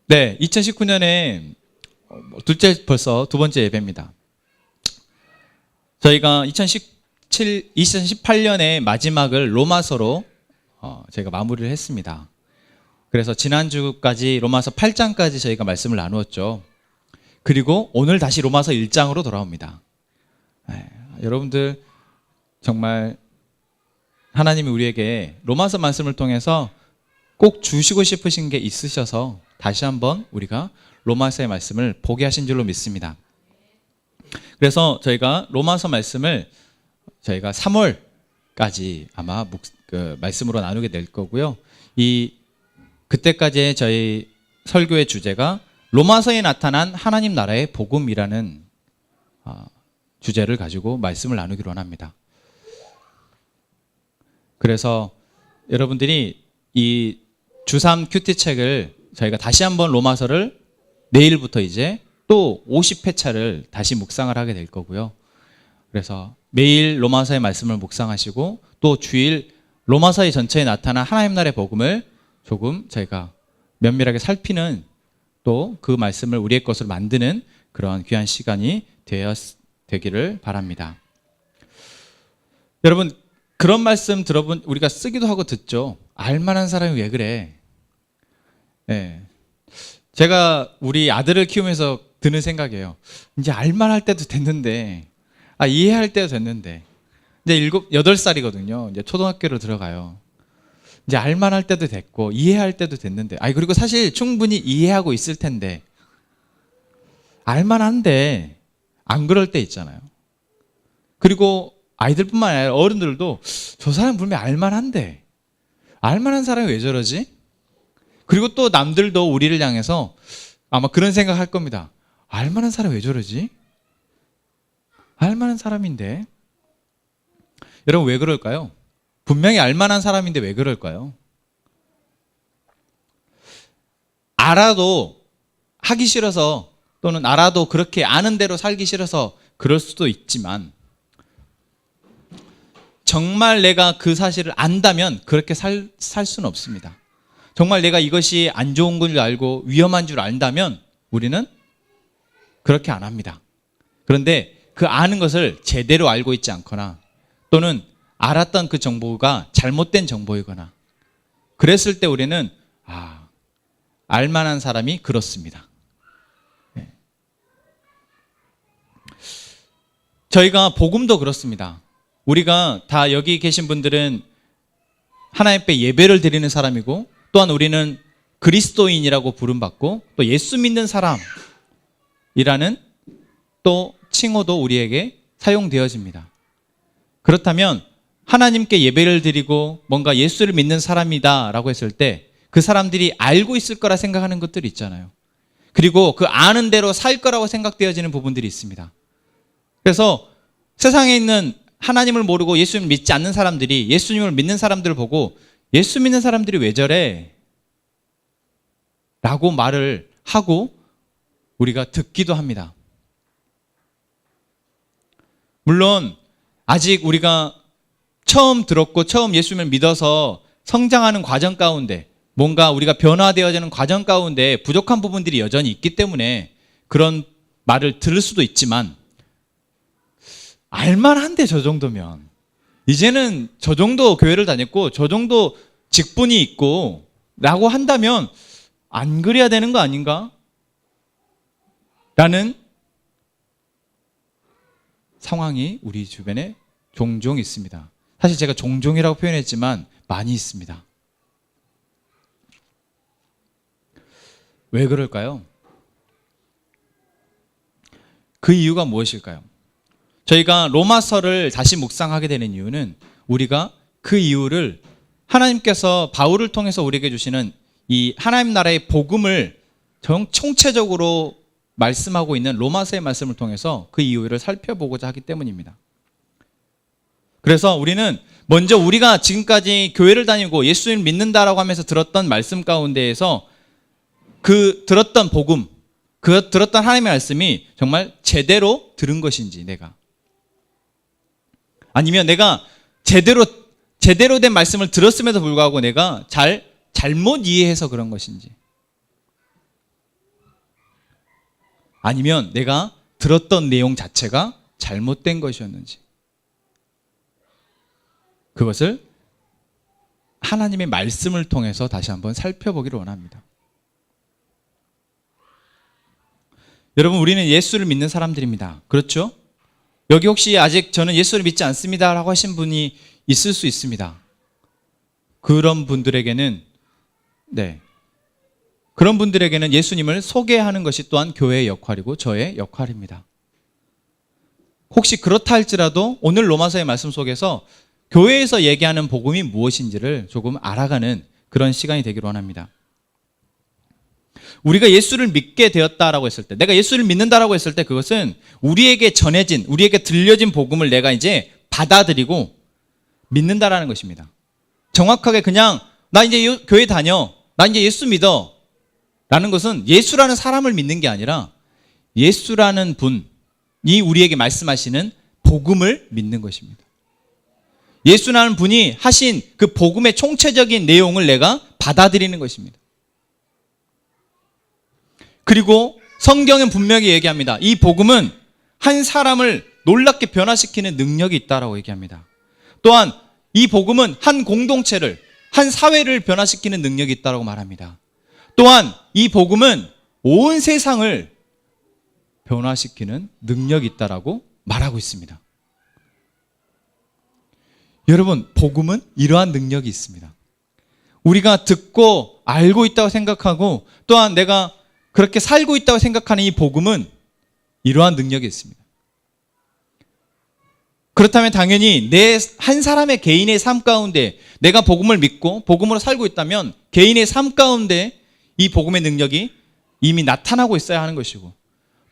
네, 2019년에 벌써 두 번째 예배입니다. 저희가 2018년의 마지막을 로마서로 저희가 마무리를 했습니다. 그래서 지난주까지 로마서 8장까지 저희가 말씀을 나누었죠. 그리고 오늘 다시 로마서 1장으로 돌아옵니다. 여러분들 정말 하나님이 우리에게 로마서 말씀을 통해서 꼭 주시고 싶으신 게 있으셔서 다시 한번 우리가 로마서의 말씀을 보게 하신 줄로 믿습니다. 그래서 저희가 로마서 말씀을 저희가 3월까지 아마 말씀으로 나누게 될 거고요. 그때까지의 저희 설교의 주제가 로마서에 나타난 하나님 나라의 복음이라는 주제를 가지고 말씀을 나누기로 합니다. 그래서 여러분들이 이 주3 큐티 책을 저희가 다시 한번 로마서를 내일부터 이제 또 50회차를 다시 묵상을 하게 될 거고요. 그래서 매일 로마서의 말씀을 묵상하시고 또 주일 로마서의 전체에 나타난 하나님 나라의 복음을 조금 저희가 면밀하게 살피는 또 그 말씀을 우리의 것으로 만드는 그런 귀한 시간이 되기를 바랍니다. 여러분, 그런 말씀 우리가 쓰기도 하고 듣죠. 알만한 사람이 왜 그래? 네. 제가 우리 아들을 키우면서 드는 생각이에요. 이제 알만할 때도 됐는데, 이해할 때도 됐는데, 이제 8살이거든요. 이제 초등학교로 들어가요. 이제 알만할 때도 됐고, 이해할 때도 됐는데, 그리고 사실 충분히 이해하고 있을 텐데, 알만한데, 안 그럴 때 있잖아요. 그리고 아이들뿐만 아니라 어른들도 저 사람 분명히 알만한데, 알만한 사람이 왜 저러지? 그리고 또 남들도 우리를 향해서 아마 그런 생각할 겁니다. 알만한 사람이 왜 저러지? 알만한 사람인데. 여러분, 왜 그럴까요? 분명히 알만한 사람인데 왜 그럴까요? 알아도 하기 싫어서, 또는 알아도 그렇게 아는 대로 살기 싫어서 그럴 수도 있지만, 정말 내가 그 사실을 안다면 그렇게 살 수는 없습니다. 정말 내가 이것이 안 좋은 걸 알고 위험한 줄 안다면 우리는 그렇게 안 합니다. 그런데 그 아는 것을 제대로 알고 있지 않거나, 또는 알았던 그 정보가 잘못된 정보이거나, 그랬을 때 우리는 알만한 사람이 그렇습니다. 저희가 복음도 그렇습니다. 우리가 다 여기 계신 분들은 하나님 앞에 예배를 드리는 사람이고, 또한 우리는 그리스도인이라고 부름받고, 또 예수 믿는 사람이라는 또 칭호도 우리에게 사용되어집니다. 그렇다면 하나님께 예배를 드리고 뭔가 예수를 믿는 사람이다 라고 했을 때 그 사람들이 알고 있을 거라 생각하는 것들이 있잖아요. 그리고 그 아는 대로 살 거라고 생각되어지는 부분들이 있습니다. 그래서 세상에 있는 하나님을 모르고 예수님을 믿지 않는 사람들이 예수님을 믿는 사람들을 보고 예수 믿는 사람들이 왜 저래? 라고 말을 하고 우리가 듣기도 합니다. 물론 아직 우리가 처음 들었고 처음 예수님을 믿어서 성장하는 과정 가운데, 뭔가 우리가 변화되어지는 과정 가운데 부족한 부분들이 여전히 있기 때문에 그런 말을 들을 수도 있지만, 알만한데 저 정도면, 이제는 저 정도 교회를 다녔고 저 정도 직분이 있고 라고 한다면 안 그래야 되는 거 아닌가? 라는 상황이 우리 주변에 종종 있습니다. 사실 제가 종종이라고 표현했지만 많이 있습니다. 왜 그럴까요? 그 이유가 무엇일까요? 저희가 로마서를 다시 묵상하게 되는 이유는 우리가 그 이유를 하나님께서 바울을 통해서 우리에게 주시는 이 하나님 나라의 복음을 총체적으로 말씀하고 있는 로마서의 말씀을 통해서 그 이유를 살펴보고자 하기 때문입니다. 그래서 우리는 먼저 우리가 지금까지 교회를 다니고 예수님을 믿는다라고 하면서 들었던 말씀 가운데에서 그 들었던 복음, 그 들었던 하나님의 말씀이 정말 제대로 들은 것인지, 아니면 내가 제대로 된 말씀을 들었음에도 불구하고 내가 잘못 이해해서 그런 것인지, 아니면 내가 들었던 내용 자체가 잘못된 것이었는지, 그것을 하나님의 말씀을 통해서 다시 한번 살펴보기를 원합니다. 여러분, 우리는 예수를 믿는 사람들입니다. 그렇죠? 여기 혹시 아직 저는 예수를 믿지 않습니다 라고 하신 분이 있을 수 있습니다. 그런 분들에게는 예수님을 소개하는 것이 또한 교회의 역할이고 저의 역할입니다. 혹시 그렇다 할지라도 오늘 로마서의 말씀 속에서 교회에서 얘기하는 복음이 무엇인지를 조금 알아가는 그런 시간이 되기를 원합니다. 우리가 예수를 믿게 되었다라고 했을 때, 내가 예수를 믿는다라고 했을 때, 그것은 우리에게 전해진, 우리에게 들려진 복음을 내가 이제 받아들이고 믿는다라는 것입니다. 정확하게 그냥 나 이제 교회 다녀, 나 이제 예수 믿어 라는 것은 예수라는 사람을 믿는 게 아니라 예수라는 분이 우리에게 말씀하시는 복음을 믿는 것입니다. 예수라는 분이 하신 그 복음의 총체적인 내용을 내가 받아들이는 것입니다. 그리고 성경은 분명히 얘기합니다. 이 복음은 한 사람을 놀랍게 변화시키는 능력이 있다라고 얘기합니다. 또한 이 복음은 한 공동체를, 한 사회를 변화시키는 능력이 있다라고 말합니다. 또한 이 복음은 온 세상을 변화시키는 능력이 있다라고 말하고 있습니다. 여러분, 복음은 이러한 능력이 있습니다. 우리가 듣고 알고 있다고 생각하고 또한 내가 그렇게 살고 있다고 생각하는 이 복음은 이러한 능력이 있습니다. 그렇다면 당연히 내 한 사람의 개인의 삶 가운데 내가 복음을 믿고 복음으로 살고 있다면 개인의 삶 가운데 이 복음의 능력이 이미 나타나고 있어야 하는 것이고,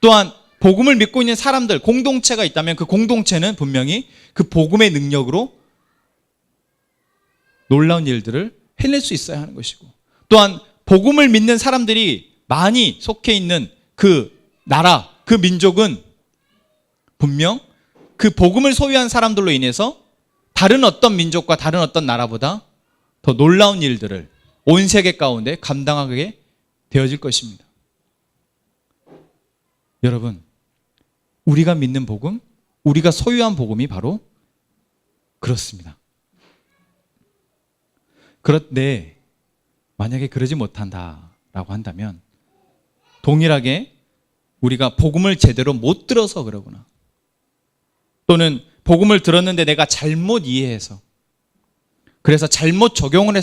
또한 복음을 믿고 있는 사람들, 공동체가 있다면 그 공동체는 분명히 그 복음의 능력으로 놀라운 일들을 해낼 수 있어야 하는 것이고, 또한 복음을 믿는 사람들이 많이 속해 있는 그 나라, 그 민족은 분명 그 복음을 소유한 사람들로 인해서 다른 어떤 민족과 다른 어떤 나라보다 더 놀라운 일들을 온 세계 가운데 감당하게 되어질 것입니다. 여러분, 우리가 믿는 복음, 우리가 소유한 복음이 바로 그렇습니다. 그런데 만약에 그러지 못한다라고 한다면 동일하게 우리가 복음을 제대로 못 들어서 그러거나, 또는 복음을 들었는데 내가 잘못 이해해서 그래서 잘못 적용을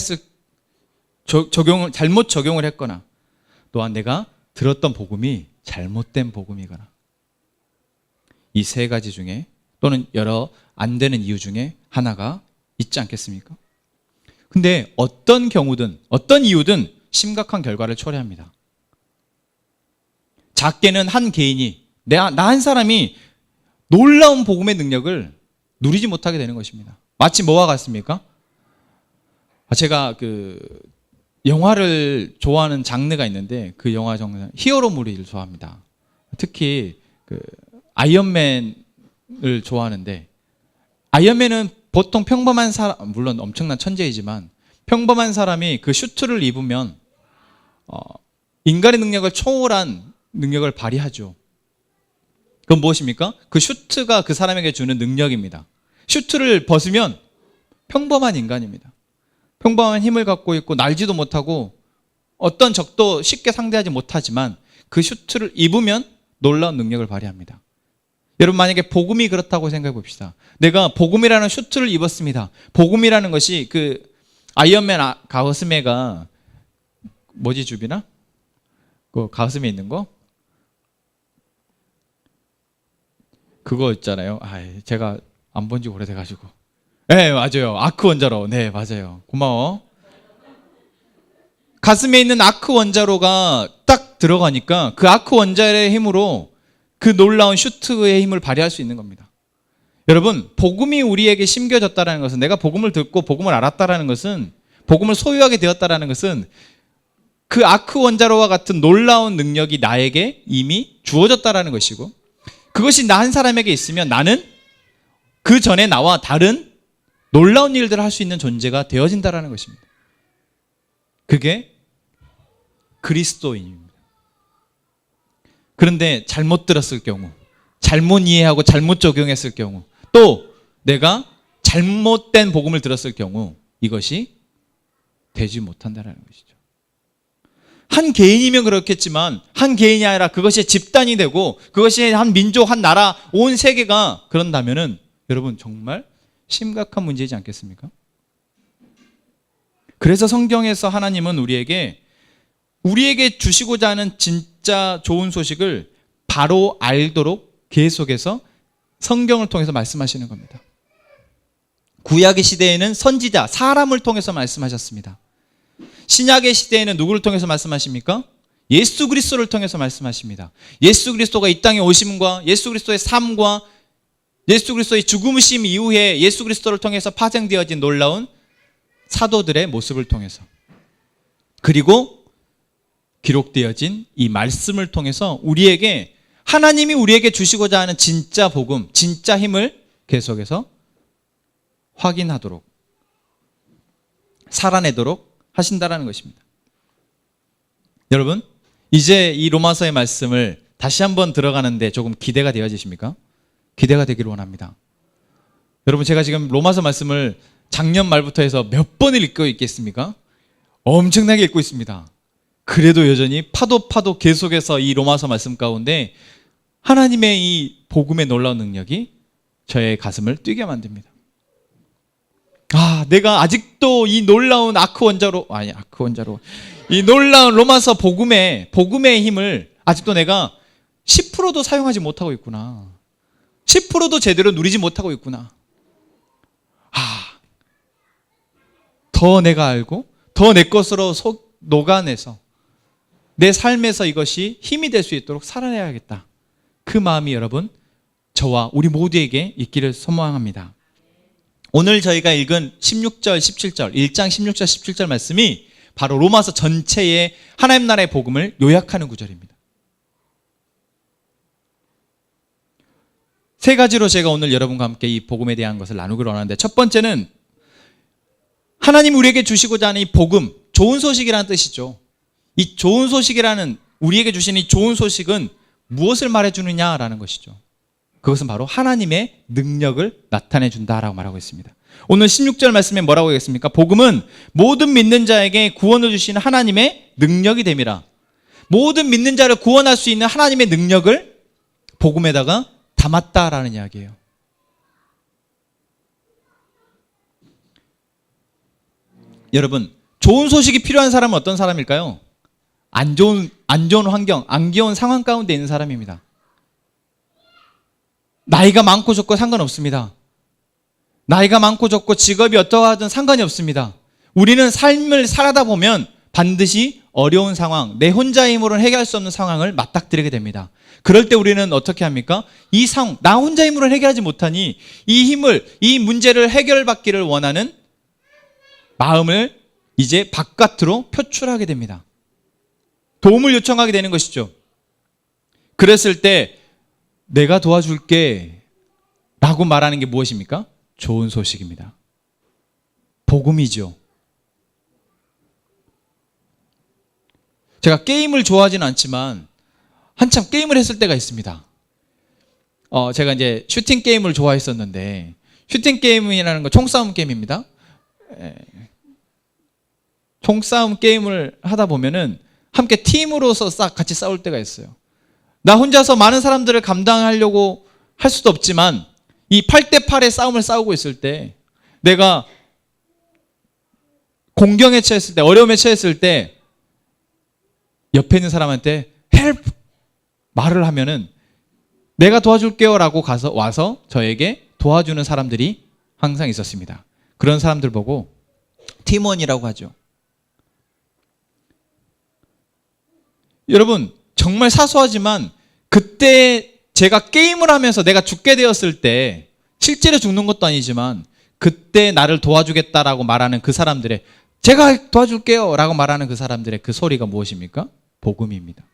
했거나, 또한 내가 들었던 복음이 잘못된 복음이거나, 이 세 가지 중에 또는 여러 안 되는 이유 중에 하나가 있지 않겠습니까? 근데 어떤 경우든 어떤 이유든 심각한 결과를 초래합니다. 작게는 한 개인이, 나 한 사람이 놀라운 복음의 능력을 누리지 못하게 되는 것입니다. 마치 뭐와 같습니까? 제가 영화를 좋아하는 장르가 있는데 그 영화 장르 히어로물을 좋아합니다. 특히 아이언맨을 좋아하는데, 아이언맨은 보통 평범한 사람, 물론 엄청난 천재이지만 평범한 사람이 그 슈트를 입으면 인간의 능력을 초월한 능력을 발휘하죠. 그건 무엇입니까? 그 슈트가 그 사람에게 주는 능력입니다. 슈트를 벗으면 평범한 인간입니다. 평범한 힘을 갖고 있고 날지도 못하고 어떤 적도 쉽게 상대하지 못하지만 그 슈트를 입으면 놀라운 능력을 발휘합니다. 여러분, 만약에 복음이 그렇다고 생각해 봅시다. 내가 복음이라는 슈트를 입었습니다. 복음이라는 것이 그 아이언맨 가슴에가 뭐지, 주비나? 그 가슴에 있는 거? 그거 있잖아요. 제가 안 본 지 오래돼가지고. 네, 맞아요. 아크 원자로. 네, 맞아요. 고마워. 가슴에 있는 아크 원자로가 딱 들어가니까 그 아크 원자로의 힘으로 그 놀라운 슈트의 힘을 발휘할 수 있는 겁니다. 여러분, 복음이 우리에게 심겨졌다는 것은, 내가 복음을 듣고 복음을 알았다는 것은, 복음을 소유하게 되었다는 것은 그 아크 원자로와 같은 놀라운 능력이 나에게 이미 주어졌다는 것이고, 그것이 나 한 사람에게 있으면 나는 그 전에 나와 다른 놀라운 일들을 할 수 있는 존재가 되어진다는 것입니다. 그게 그리스도인입니다. 그런데 잘못 들었을 경우, 잘못 이해하고 잘못 적용했을 경우, 또 내가 잘못된 복음을 들었을 경우 이것이 되지 못한다는 것이죠. 한 개인이면 그렇겠지만 한 개인이 아니라 그것이 집단이 되고 그것이 한 민족, 한 나라, 온 세계가 그런다면은 여러분 정말 심각한 문제이지 않겠습니까? 그래서 성경에서 하나님은 우리에게 주시고자 하는 진짜 좋은 소식을 바로 알도록 계속해서 성경을 통해서 말씀하시는 겁니다. 구약의 시대에는 선지자, 사람을 통해서 말씀하셨습니다. 신약의 시대에는 누구를 통해서 말씀하십니까? 예수 그리스도를 통해서 말씀하십니다. 예수 그리스도가 이 땅에 오심과 예수 그리스도의 삶과 예수 그리스도의 죽으심 이후에 예수 그리스도를 통해서 파생되어진 놀라운 사도들의 모습을 통해서, 그리고 기록되어진 이 말씀을 통해서 우리에게 하나님이 우리에게 주시고자 하는 진짜 복음, 진짜 힘을 계속해서 확인하도록, 살아내도록 하신다라는 것입니다. 여러분, 이제 이 로마서의 말씀을 다시 한번 들어가는데 조금 기대가 되어지십니까? 기대가 되기를 원합니다. 여러분, 제가 지금 로마서 말씀을 작년 말부터 해서 몇 번을 읽고 있겠습니까? 엄청나게 읽고 있습니다. 그래도 여전히 파도 계속해서 이 로마서 말씀 가운데 하나님의 이 복음의 놀라운 능력이 저의 가슴을 뛰게 만듭니다. 내가 아직도 이 놀라운 이 놀라운 로마서 복음의 힘을 아직도 내가 10%도 사용하지 못하고 있구나. 10%도 제대로 누리지 못하고 있구나. 더 내가 알고 더 내 것으로 녹아내서 내 삶에서 이것이 힘이 될 수 있도록 살아내야겠다. 그 마음이 여러분, 저와 우리 모두에게 있기를 소망합니다. 오늘 저희가 읽은 16절, 17절, 1장 16절, 17절 말씀이 바로 로마서 전체의 하나님 나라의 복음을 요약하는 구절입니다. 세 가지로 제가 오늘 여러분과 함께 이 복음에 대한 것을 나누기로 하는데, 첫 번째는 하나님 우리에게 주시고자 하는 이 복음, 좋은 소식이라는 뜻이죠. 이 좋은 소식이라는, 우리에게 주신 이 좋은 소식은 무엇을 말해주느냐라는 것이죠. 그것은 바로 하나님의 능력을 나타내 준다라고 말하고 있습니다. 오늘 16절 말씀에 뭐라고 하겠습니까? 복음은 모든 믿는 자에게 구원을 주시는 하나님의 능력이 됨이라. 모든 믿는 자를 구원할 수 있는 하나님의 능력을 복음에다가 담았다라는 이야기예요. 여러분, 좋은 소식이 필요한 사람은 어떤 사람일까요? 안 좋은 환경, 안 귀여운 상황 가운데 있는 사람입니다. 나이가 많고 적고 상관없습니다. 나이가 많고 적고 직업이 어떠하든 상관이 없습니다. 우리는 삶을 살아다 보면 반드시 어려운 상황, 내 혼자의 힘으로는 해결할 수 없는 상황을 맞닥뜨리게 됩니다. 그럴 때 우리는 어떻게 합니까? 이 상황, 나 혼자의 힘으로는 해결하지 못하니 이 문제를 해결받기를 원하는 마음을 이제 바깥으로 표출하게 됩니다. 도움을 요청하게 되는 것이죠. 그랬을 때 내가 도와줄게 라고 말하는 게 무엇입니까? 좋은 소식입니다. 복음이죠. 제가 게임을 좋아하지는 않지만 한참 게임을 했을 때가 있습니다. 제가 이제 슈팅 게임을 좋아했었는데, 슈팅 게임이라는 거 총싸움 게임입니다. 총싸움 게임을 하다 보면은 함께 팀으로서 같이 싸울 때가 있어요. 나 혼자서 많은 사람들을 감당하려고 할 수도 없지만 이 8대8의 싸움을 싸우고 있을 때, 내가 공경에 처했을 때, 어려움에 처했을 때 옆에 있는 사람한테 헬프 말을 하면은 내가 도와줄게요 라고 와서 저에게 도와주는 사람들이 항상 있었습니다. 그런 사람들 보고 팀원이라고 하죠. 여러분, 정말 사소하지만 그때 제가 게임을 하면서 내가 죽게 되었을 때, 실제로 죽는 것도 아니지만 그때 나를 도와주겠다라고 말하는 그 사람들의, 제가 도와줄게요 라고 말하는 그 사람들의 그 소리가 무엇입니까? 복음입니다.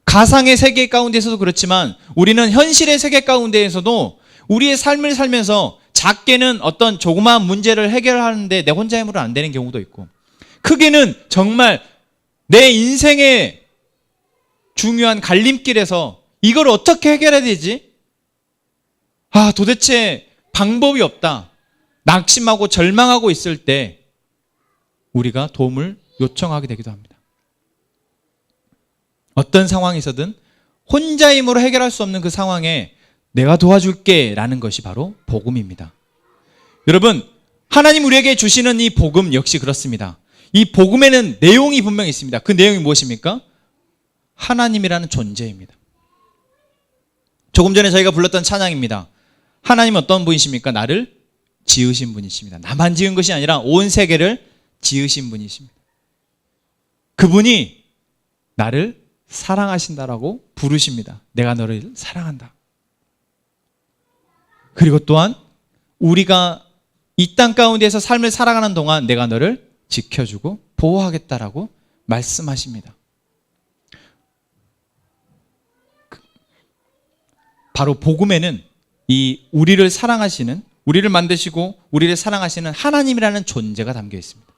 가상의 세계 가운데서도 그렇지만 우리는 현실의 세계 가운데에서도 우리의 삶을 살면서 작게는 어떤 조그마한 문제를 해결하는데 내 혼자 힘으로 안 되는 경우도 있고, 크게는 정말 내 인생의 중요한 갈림길에서 이걸 어떻게 해결해야 되지? 도대체 방법이 없다. 낙심하고 절망하고 있을 때 우리가 도움을 요청하게 되기도 합니다. 어떤 상황에서든 혼자 힘으로 해결할 수 없는 그 상황에 내가 도와줄게 라는 것이 바로 복음입니다. 여러분, 하나님 우리에게 주시는 이 복음 역시 그렇습니다. 이 복음에는 내용이 분명히 있습니다. 그 내용이 무엇입니까? 하나님이라는 존재입니다. 조금 전에 저희가 불렀던 찬양입니다. 하나님은 어떤 분이십니까? 나를 지으신 분이십니다. 나만 지은 것이 아니라 온 세계를 지으신 분이십니다. 그분이 나를 사랑하신다라고 부르십니다. 내가 너를 사랑한다. 그리고 또한 우리가 이 땅 가운데에서 삶을 살아가는 동안 내가 너를 지켜주고 보호하겠다라고 말씀하십니다. 바로 복음에는 이 우리를 사랑하시는, 우리를 만드시고 우리를 사랑하시는 하나님이라는 존재가 담겨 있습니다.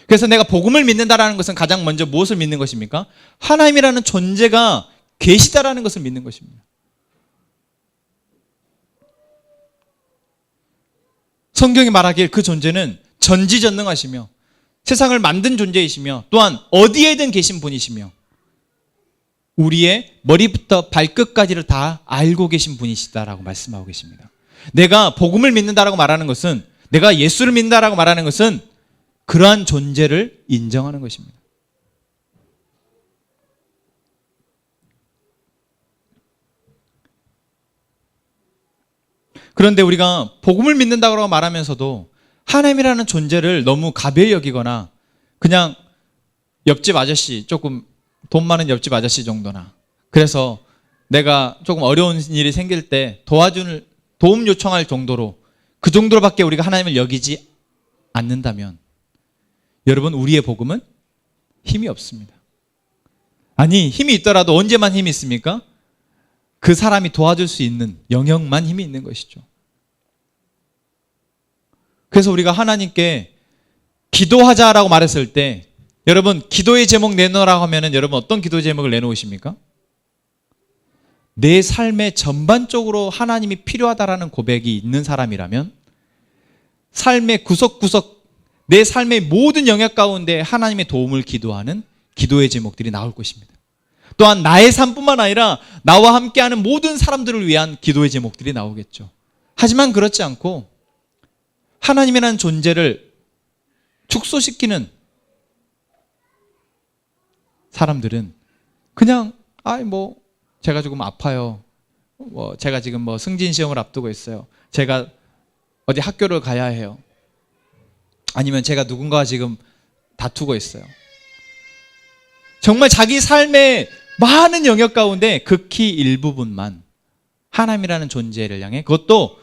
그래서 내가 복음을 믿는다라는 것은 가장 먼저 무엇을 믿는 것입니까? 하나님이라는 존재가 계시다라는 것을 믿는 것입니다. 성경이 말하길 그 존재는 전지전능하시며 세상을 만든 존재이시며 또한 어디에든 계신 분이시며 우리의 머리부터 발끝까지를 다 알고 계신 분이시다라고 말씀하고 계십니다. 내가 복음을 믿는다라고 말하는 것은, 내가 예수를 믿는다라고 말하는 것은 그러한 존재를 인정하는 것입니다. 그런데 우리가 복음을 믿는다고 말하면서도 하나님이라는 존재를 너무 가벼이 여기거나 그냥 옆집 아저씨, 조금 돈 많은 옆집 아저씨 정도나, 그래서 내가 조금 어려운 일이 생길 때 도움 요청할 정도로, 그 정도로밖에 우리가 하나님을 여기지 않는다면 여러분, 우리의 복음은 힘이 없습니다. 아니, 힘이 있더라도 언제만 힘이 있습니까? 그 사람이 도와줄 수 있는 영역만 힘이 있는 것이죠. 그래서 우리가 하나님께 기도하자라고 말했을 때, 여러분, 기도의 제목 내놓으라고 하면은 여러분 어떤 기도의 제목을 내놓으십니까? 내 삶의 전반적으로 하나님이 필요하다라는 고백이 있는 사람이라면 삶의 구석구석, 내 삶의 모든 영역 가운데 하나님의 도움을 기도하는 기도의 제목들이 나올 것입니다. 또한 나의 삶뿐만 아니라 나와 함께하는 모든 사람들을 위한 기도의 제목들이 나오겠죠. 하지만 그렇지 않고 하나님이라는 존재를 축소시키는 사람들은 그냥 제가 조금 아파요. 제가 지금 승진 시험을 앞두고 있어요. 제가 어디 학교를 가야 해요. 아니면 제가 누군가와 지금 다투고 있어요. 정말 자기 삶의 많은 영역 가운데 극히 일부분만 하나님이라는 존재를 향해, 그것도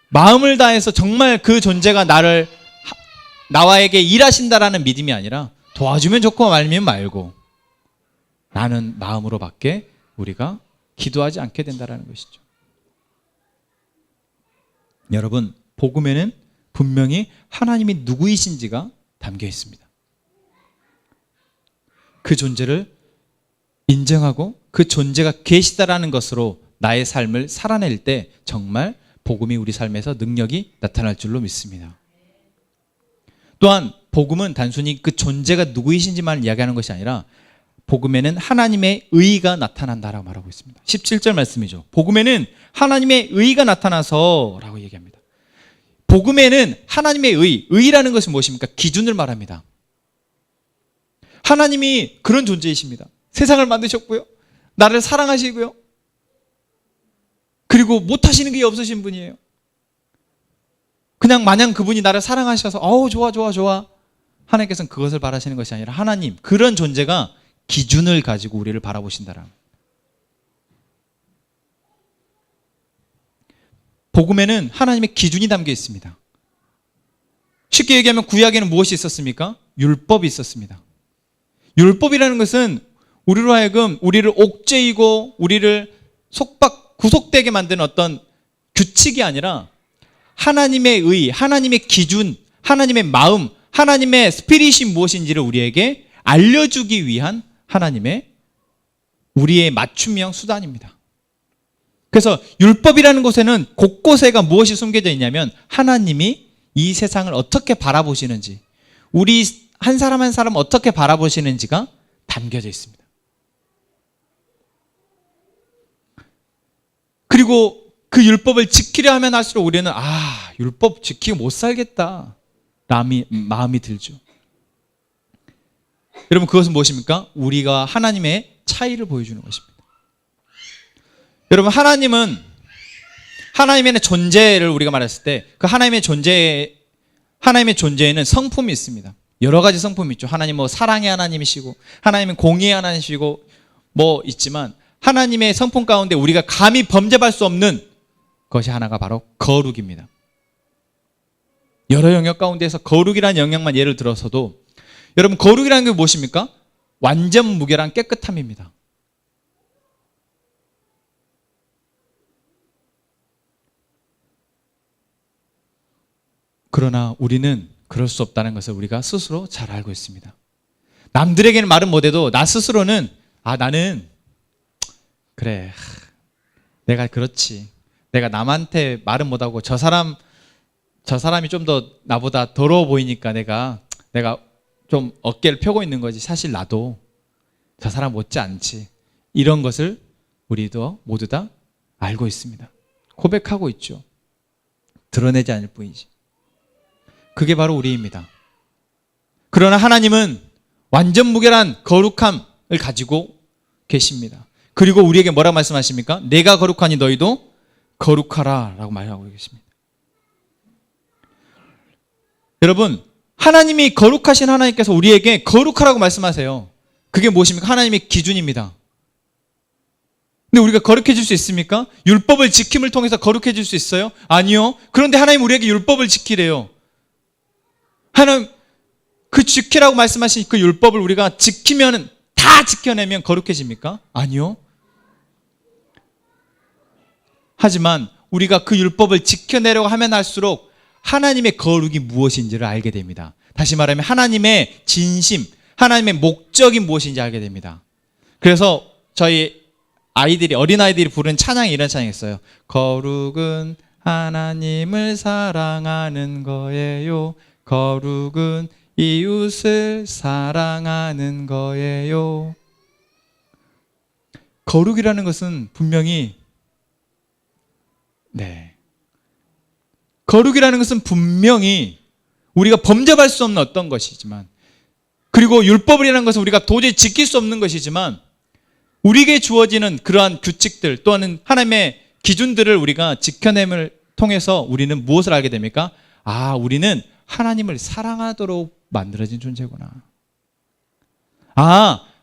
마음을 다해서 정말 그 존재가 나와에게 일하신다라는 믿음이 아니라 도와주면 좋고 말면 말고 라는 마음으로밖에 우리가 기도하지 않게 된다는 것이죠. 여러분, 복음에는 분명히 하나님이 누구이신지가 담겨 있습니다. 그 존재를 인정하고 그 존재가 계시다라는 것으로 나의 삶을 살아낼 때 정말 복음이 우리 삶에서 능력이 나타날 줄로 믿습니다. 또한 복음은 단순히 그 존재가 누구이신지만 이야기하는 것이 아니라 복음에는 하나님의 의가 나타난다라고 말하고 있습니다. 17절 말씀이죠. 복음에는 하나님의 의가 나타나서 라고 얘기합니다. 복음에는 하나님의 의라는 것은 무엇입니까? 기준을 말합니다. 하나님이 그런 존재이십니다. 세상을 만드셨고요, 나를 사랑하시고요, 그리고 못하시는 게 없으신 분이에요. 그냥 마냥 그분이 나를 사랑하셔서 좋아 하나님께서는 그것을 바라시는 것이 아니라 하나님, 그런 존재가 기준을 가지고 우리를 바라보신다라. 복음에는 하나님의 기준이 담겨 있습니다. 쉽게 얘기하면 구약에는 무엇이 있었습니까? 율법이 있었습니다. 율법이라는 것은 우리로 하여금 우리를 옥죄이고 우리를 구속되게 만드는 어떤 규칙이 아니라 하나님의 의, 하나님의 기준, 하나님의 마음, 하나님의 스피릿이 무엇인지를 우리에게 알려주기 위한 하나님의 우리의 맞춤형 수단입니다. 그래서 율법이라는 곳에는 곳곳에가 무엇이 숨겨져 있냐면 하나님이 이 세상을 어떻게 바라보시는지, 우리 한 사람 한 사람 어떻게 바라보시는지가 담겨져 있습니다. 그리고 그 율법을 지키려 하면 할수록 우리는 율법 지키고 못 살겠다 마음이 들죠. 여러분, 그것은 무엇입니까? 우리가 하나님의 차이를 보여주는 것입니다. 여러분, 하나님의 존재를 우리가 말했을 때 그 하나님의 존재에는 성품이 있습니다. 여러 가지 성품이 있죠. 하나님은 사랑의 하나님이시고, 하나님은 공의의 하나님이시고 있지만, 하나님의 성품 가운데 우리가 감히 범죄할 수 없는 것이 하나가 바로 거룩입니다. 여러 영역 가운데서 거룩이라는 영역만 예를 들어서도, 여러분, 거룩이라는 게 무엇입니까? 완전 무결한 깨끗함입니다. 그러나 우리는 그럴 수 없다는 것을 우리가 스스로 잘 알고 있습니다. 남들에게는 말은 못해도 나 스스로는 나는 그래, 내가 그렇지, 내가 남한테 말은 못하고 저 사람이 좀 더 나보다 더러워 보이니까 내가 좀 어깨를 펴고 있는 거지, 사실 나도 저 사람 못지 않지, 이런 것을 우리도 모두 다 알고 있습니다. 고백하고 있죠. 드러내지 않을 뿐이지. 그게 바로 우리입니다. 그러나 하나님은 완전 무결한 거룩함을 가지고 계십니다. 그리고 우리에게 뭐라 말씀하십니까? 내가 거룩하니 너희도 거룩하라 라고 말하고 계십니다. 여러분, 하나님이 거룩하신 하나님께서 우리에게 거룩하라고 말씀하세요. 그게 무엇입니까? 하나님의 기준입니다. 근데 우리가 거룩해질 수 있습니까? 율법을 지킴을 통해서 거룩해질 수 있어요? 아니요. 그런데 하나님 우리에게 율법을 지키래요. 하나님 그 지키라고 말씀하신 그 율법을 우리가 지키면, 다 지켜내면 거룩해집니까? 아니요. 하지만 우리가 그 율법을 지켜내려고 하면 할수록 하나님의 거룩이 무엇인지를 알게 됩니다. 다시 말하면 하나님의 진심, 하나님의 목적이 무엇인지 알게 됩니다. 그래서 저희 어린아이들이 부르는 찬양이 이런 찬양이 있어요. 거룩은 하나님을 사랑하는 거예요. 거룩은 이웃을 사랑하는 거예요. 거룩이라는 것은 거룩이라는 것은 분명히 우리가 범접할 수 없는 어떤 것이지만, 그리고 율법이라는 것은 우리가 도저히 지킬 수 없는 것이지만, 우리에게 주어지는 그러한 규칙들 또는 하나님의 기준들을 우리가 지켜냄을 통해서 우리는 무엇을 알게 됩니까? 우리는 하나님을 사랑하도록 만들어진 존재구나.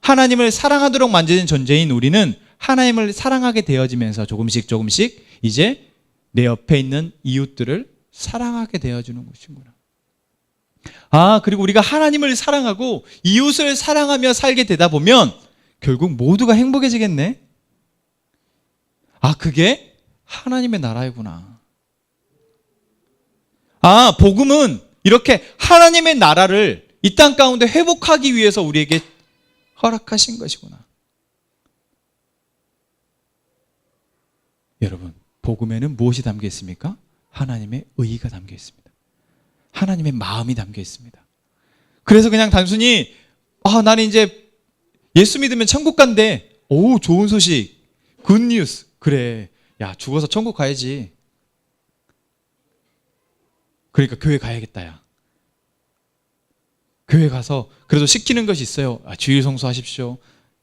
하나님을 사랑하도록 만들어진 존재인 우리는 하나님을 사랑하게 되어지면서 조금씩 이제 내 옆에 있는 이웃들을 사랑하게 되어주는 것이구나. 그리고 우리가 하나님을 사랑하고 이웃을 사랑하며 살게 되다 보면 결국 모두가 행복해지겠네. 그게 하나님의 나라이구나. 복음은 이렇게 하나님의 나라를 이 땅 가운데 회복하기 위해서 우리에게 허락하신 것이구나. 여러분, 복음에는 무엇이 담겨 있습니까? 하나님의 의의가 담겨 있습니다. 하나님의 마음이 담겨 있습니다. 그래서 그냥 단순히 나는 이제 예수 믿으면 천국 간대. 오, 좋은 소식, 굿뉴스. 그래, 야, 죽어서 천국 가야지. 그러니까 교회 가야겠다. 야, 교회 가서 그래도 시키는 것이 있어요. 주일 성수하십시오.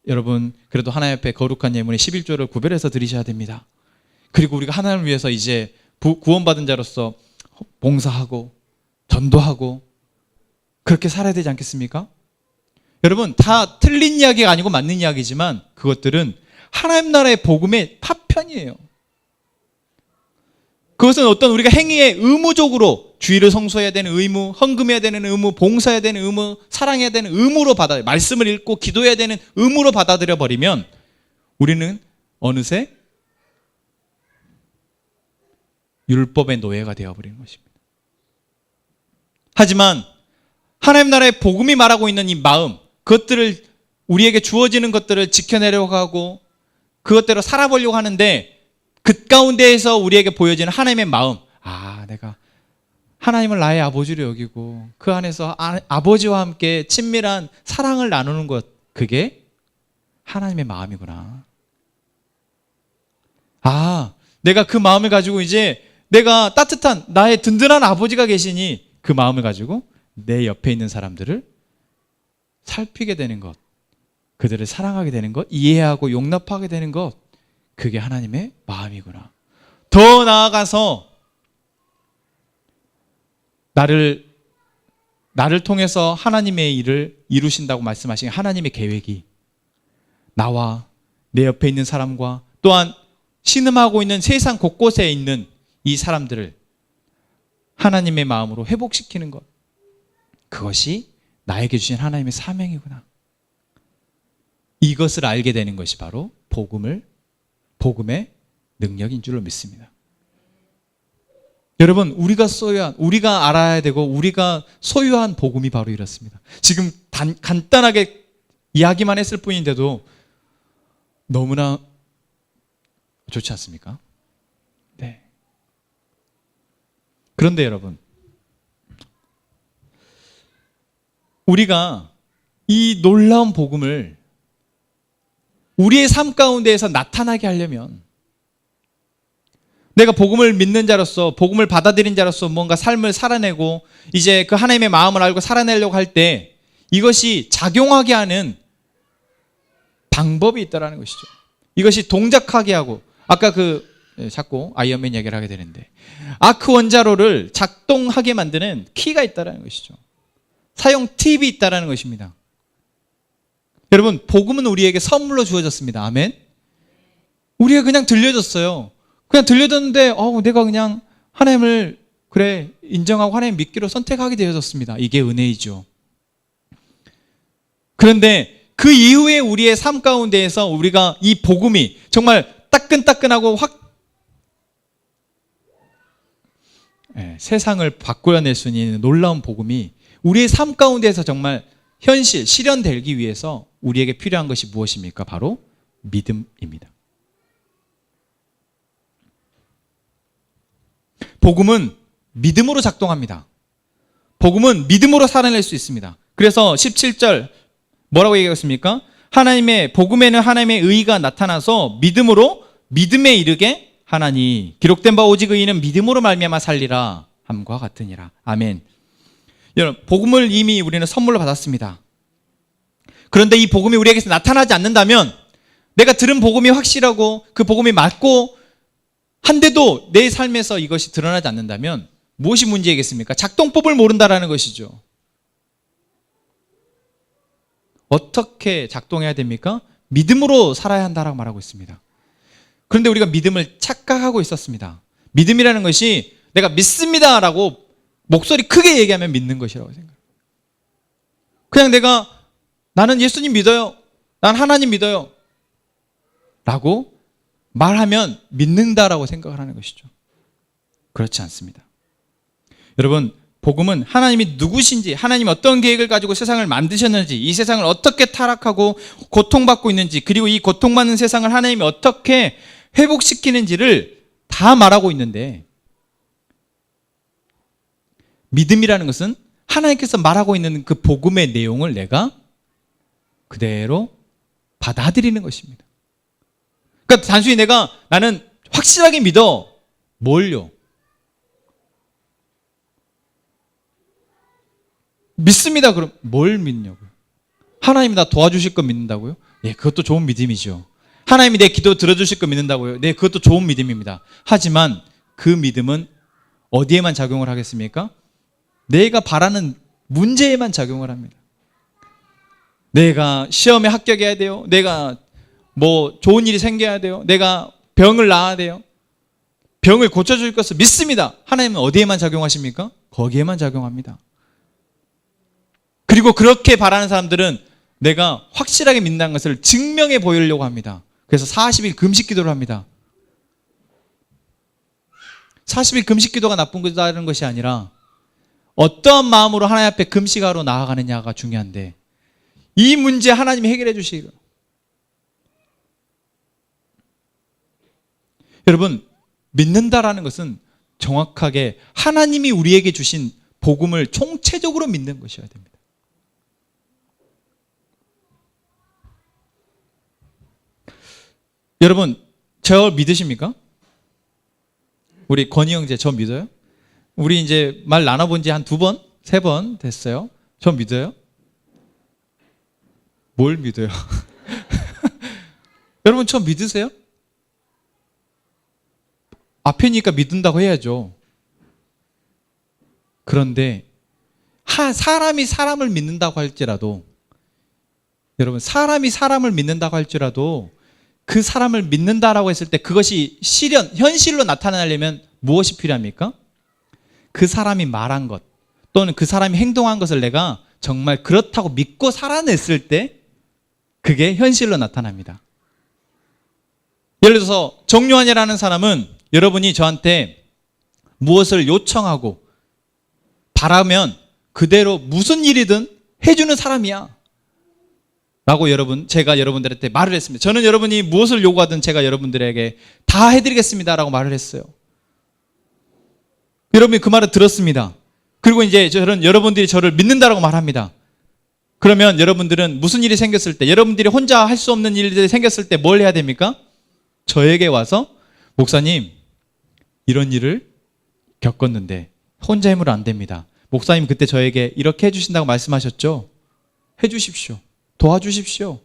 여러분, 그래도 하나님 앞에 거룩한 예물의 11조를 구별해서 드리셔야 됩니다. 그리고 우리가 하나님을 위해서 이제 구원받은 자로서 봉사하고 전도하고 그렇게 살아야 되지 않겠습니까? 여러분, 다 틀린 이야기가 아니고 맞는 이야기지만 그것들은 하나님 나라의 복음의 파편이에요. 그것은 어떤 우리가 행위에 의무적으로 주일을 성수해야 되는 의무, 헌금해야 되는 의무, 봉사해야 되는 의무, 사랑해야 되는 의무로 말씀을 읽고 기도해야 되는 의무로 받아들여 버리면 우리는 어느새 율법의 노예가 되어버리는 것입니다. 하지만 하나님 나라의 복음이 말하고 있는 이 마음, 그것들을 우리에게 주어지는 것들을 지켜내려고 하고 그것대로 살아보려고 하는데 그 가운데에서 우리에게 보여지는 하나님의 마음, 내가 하나님을 나의 아버지로 여기고 그 안에서 아버지와 함께 친밀한 사랑을 나누는 것, 그게 하나님의 마음이구나. 내가 그 마음을 가지고 이제 내가 따뜻한 나의 든든한 아버지가 계시니 그 마음을 가지고 내 옆에 있는 사람들을 살피게 되는 것, 그들을 사랑하게 되는 것, 이해하고 용납하게 되는 것, 그게 하나님의 마음이구나. 더 나아가서 나를 통해서 하나님의 일을 이루신다고 말씀하신 하나님의 계획이 나와 내 옆에 있는 사람과 또한 신음하고 있는 세상 곳곳에 있는 이 사람들을 하나님의 마음으로 회복시키는 것, 그것이 나에게 주신 하나님의 사명이구나. 이것을 알게 되는 것이 바로 복음의 능력인 줄로 믿습니다. 여러분, 우리가 알아야 되고 우리가 소유한 복음이 바로 이렇습니다. 지금 간단하게 이야기만 했을 뿐인데도 너무나 좋지 않습니까? 네. 그런데 여러분, 우리가 이 놀라운 복음을 우리의 삶 가운데에서 나타나게 하려면, 내가 복음을 믿는 자로서, 복음을 받아들인 자로서 뭔가 삶을 살아내고 이제 그 하나님의 마음을 알고 살아내려고 할 때 이것이 작용하게 하는 방법이 있다는 것이죠. 이것이 동작하게 하고, 아까 자꾸 아이언맨 얘기를 하게 되는데, 아크 원자로를 작동하게 만드는 키가 있다는 것이죠. 사용 팁이 있다는 것입니다. 여러분, 복음은 우리에게 선물로 주어졌습니다. 아멘. 우리가 그냥 들려줬어요. 그냥 들려줬는데 내가 그냥 하나님을 인정하고 하나님 믿기로 선택하게 되어졌습니다. 이게 은혜이죠. 그런데 그 이후에 우리의 삶 가운데에서 우리가 이 복음이 정말 따끈따끈하고 세상을 바꾸어낼 수 있는 놀라운 복음이 우리의 삶 가운데에서 정말 실현되기 위해서 우리에게 필요한 것이 무엇입니까? 바로 믿음입니다. 복음은 믿음으로 작동합니다. 복음은 믿음으로 살아낼 수 있습니다. 그래서 17절 뭐라고 얘기했습니까? 복음에는 하나님의 의가 나타나서 믿음에 이르게 하나니 기록된 바 오직 의인은 믿음으로 말미암아 살리라 함과 같으니라. 아멘. 여러분, 복음을 이미 우리는 선물로 받았습니다. 그런데 이 복음이 우리에게서 나타나지 않는다면, 내가 들은 복음이 확실하고 그 복음이 맞고 한데도 내 삶에서 이것이 드러나지 않는다면 무엇이 문제이겠습니까? 작동법을 모른다라는 것이죠. 어떻게 작동해야 됩니까? 믿음으로 살아야 한다라고 말하고 있습니다. 그런데 우리가 믿음을 착각하고 있었습니다. 믿음이라는 것이 내가 믿습니다라고 목소리 크게 얘기하면 믿는 것이라고 생각해요. 그냥 나는 예수님 믿어요, 난 하나님 믿어요 라고 말하면 믿는다라고 생각을 하는 것이죠. 그렇지 않습니다. 여러분, 복음은 하나님이 누구신지, 하나님이 어떤 계획을 가지고 세상을 만드셨는지, 이 세상을 어떻게 타락하고 고통받고 있는지, 그리고 이 고통받는 세상을 하나님이 어떻게 회복시키는지를 다 말하고 있는데, 믿음이라는 것은 하나님께서 말하고 있는 그 복음의 내용을 내가 그대로 받아들이는 것입니다. 그러니까 단순히 나는 확실하게 믿어. 뭘요? 믿습니다. 그럼 뭘 믿냐고요? 하나님이 나 도와주실 거 믿는다고요? 네, 그것도 좋은 믿음이죠. 하나님이 내 기도 들어주실 거 믿는다고요? 네, 그것도 좋은 믿음입니다. 하지만 그 믿음은 어디에만 작용을 하겠습니까? 내가 바라는 문제에만 작용을 합니다. 내가 시험에 합격해야 돼요. 내가 좋은 일이 생겨야 돼요. 내가 병을 나아야 돼요. 병을 고쳐줄 것을 믿습니다. 하나님은 어디에만 작용하십니까? 거기에만 작용합니다. 그리고 그렇게 바라는 사람들은 내가 확실하게 믿는다는 것을 증명해 보이려고 합니다. 그래서 40일 금식 기도를 합니다. 40일 금식 기도가 나쁜 거다는 것이 아니라 어떠한 마음으로 하나님 앞에 금식하러 나아가느냐가 중요한데, 이 문제 하나님이 해결해 주시기를. 여러분, 믿는다라는 것은 정확하게 하나님이 우리에게 주신 복음을 총체적으로 믿는 것이어야 됩니다. 여러분, 저 믿으십니까? 우리 건희 형제 저 믿어요? 우리 이제 말 나눠본 지 한 2번, 3번 됐어요. 저 믿어요? 뭘 믿어요? 여러분, 저 믿으세요? 앞에니까 믿는다고 해야죠. 그런데 사람이 사람을 믿는다고 할지라도, 여러분, 사람이 사람을 믿는다고 할지라도 그 사람을 믿는다라고 했을 때 그것이 현실로 나타나려면 무엇이 필요합니까? 그 사람이 말한 것 또는 그 사람이 행동한 것을 내가 정말 그렇다고 믿고 살아냈을 때 그게 현실로 나타납니다. 예를 들어서 정요한이라는 사람은 여러분이 저한테 무엇을 요청하고 바라면 그대로 무슨 일이든 해주는 사람이야 라고 제가 여러분들한테 말을 했습니다. 저는 여러분이 무엇을 요구하든 제가 여러분들에게 다 해드리겠습니다 라고 말을 했어요. 여러분이 그 말을 들었습니다. 그리고 이제 저는 여러분들이 저를 믿는다라고 말합니다. 그러면 여러분들은 무슨 일이 생겼을 때, 여러분들이 혼자 할 수 없는 일들이 생겼을 때 뭘 해야 됩니까? 저에게 와서 목사님 이런 일을 겪었는데 혼자 힘으로 안 됩니다. 목사님 그때 저에게 이렇게 해주신다고 말씀하셨죠? 해주십시오. 도와주십시오.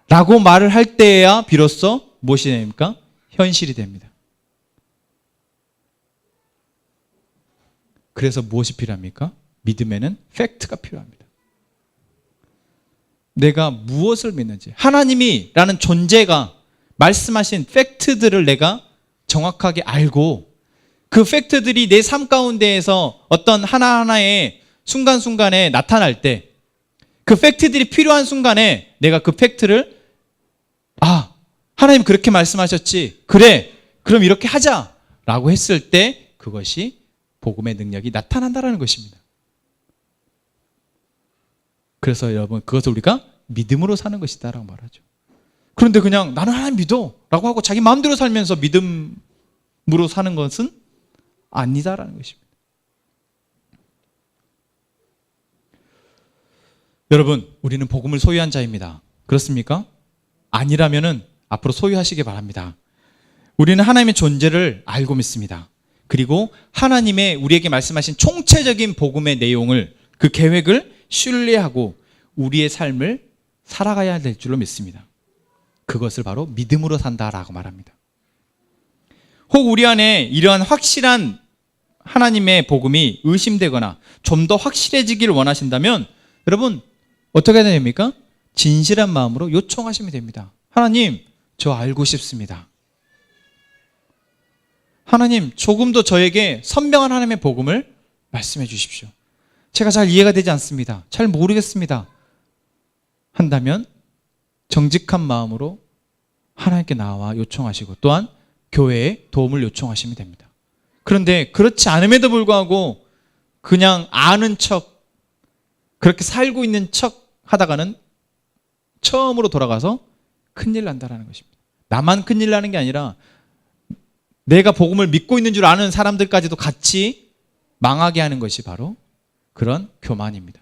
라고 말을 할 때에야 비로소 무엇이 됩니까? 현실이 됩니다. 그래서 무엇이 필요합니까? 믿음에는 팩트가 필요합니다. 내가 무엇을 믿는지, 하나님이라는 존재가 말씀하신 팩트들을 내가 정확하게 알고 그 팩트들이 내 삶 가운데에서 어떤 하나하나의 순간순간에 나타날 때 그 팩트들이 필요한 순간에 내가 그 팩트를 하나님 그렇게 말씀하셨지, 그래 그럼 이렇게 하자 라고 했을 때 그것이 복음의 능력이 나타난다는 것입니다. 그래서 여러분 그것을 우리가 믿음으로 사는 것이다 라고 말하죠. 그런데 그냥 나는 하나님 믿어 라고 하고 자기 마음대로 살면서 믿음으로 사는 것은 아니다라는 것입니다. 여러분, 우리는 복음을 소유한 자입니다. 그렇습니까? 아니라면은 앞으로 소유하시기 바랍니다. 우리는 하나님의 존재를 알고 믿습니다. 그리고 하나님의 우리에게 말씀하신 총체적인 복음의 내용을, 그 계획을 신뢰하고 우리의 삶을 살아가야 될 줄로 믿습니다. 그것을 바로 믿음으로 산다라고 말합니다. 혹 우리 안에 이러한 확실한 하나님의 복음이 의심되거나 좀 더 확실해지기를 원하신다면 여러분 어떻게 해야 됩니까? 진실한 마음으로 요청하시면 됩니다. 하나님, 저 알고 싶습니다. 하나님, 조금 더 저에게 선명한 하나님의 복음을 말씀해 주십시오. 제가 잘 이해가 되지 않습니다. 잘 모르겠습니다. 한다면 정직한 마음으로 하나님께 나와 요청하시고 또한 교회에 도움을 요청하시면 됩니다. 그런데 그렇지 않음에도 불구하고 그냥 아는 척, 그렇게 살고 있는 척 하다가는 처음으로 돌아가서 큰일 난다는 것입니다. 나만 큰일 나는 게 아니라 내가 복음을 믿고 있는 줄 아는 사람들까지도 같이 망하게 하는 것이 바로 그런 교만입니다.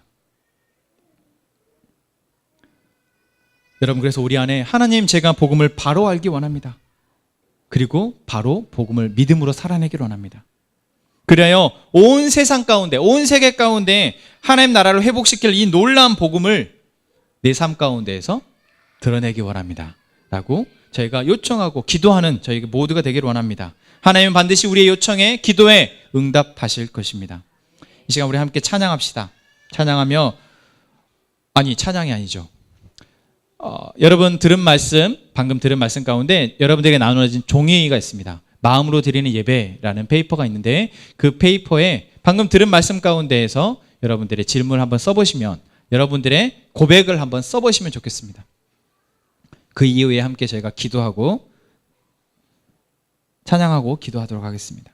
여러분, 그래서 우리 안에 하나님, 제가 복음을 바로 알기 원합니다. 그리고 바로 복음을 믿음으로 살아내기를 원합니다. 그래야 온 세상 가운데, 온 세계 가운데 하나님 나라를 회복시킬 이 놀라운 복음을 내 삶 가운데에서 드러내기 원합니다. 라고 저희가 요청하고 기도하는 저희 모두가 되기를 원합니다. 하나님은 반드시 우리의 요청에, 기도에 응답하실 것입니다. 이 시간 우리 함께 찬양합시다. 찬양하며, 찬양이 아니죠. 여러분 방금 들은 말씀 가운데 여러분들에게 나누어진 종이가 있습니다. 마음으로 드리는 예배라는 페이퍼가 있는데 그 페이퍼에 방금 들은 말씀 가운데에서 여러분들의 질문을 한번 써보시면, 여러분들의 고백을 한번 써보시면 좋겠습니다. 그 이후에 함께 저희가 기도하고 찬양하고 기도하도록 하겠습니다.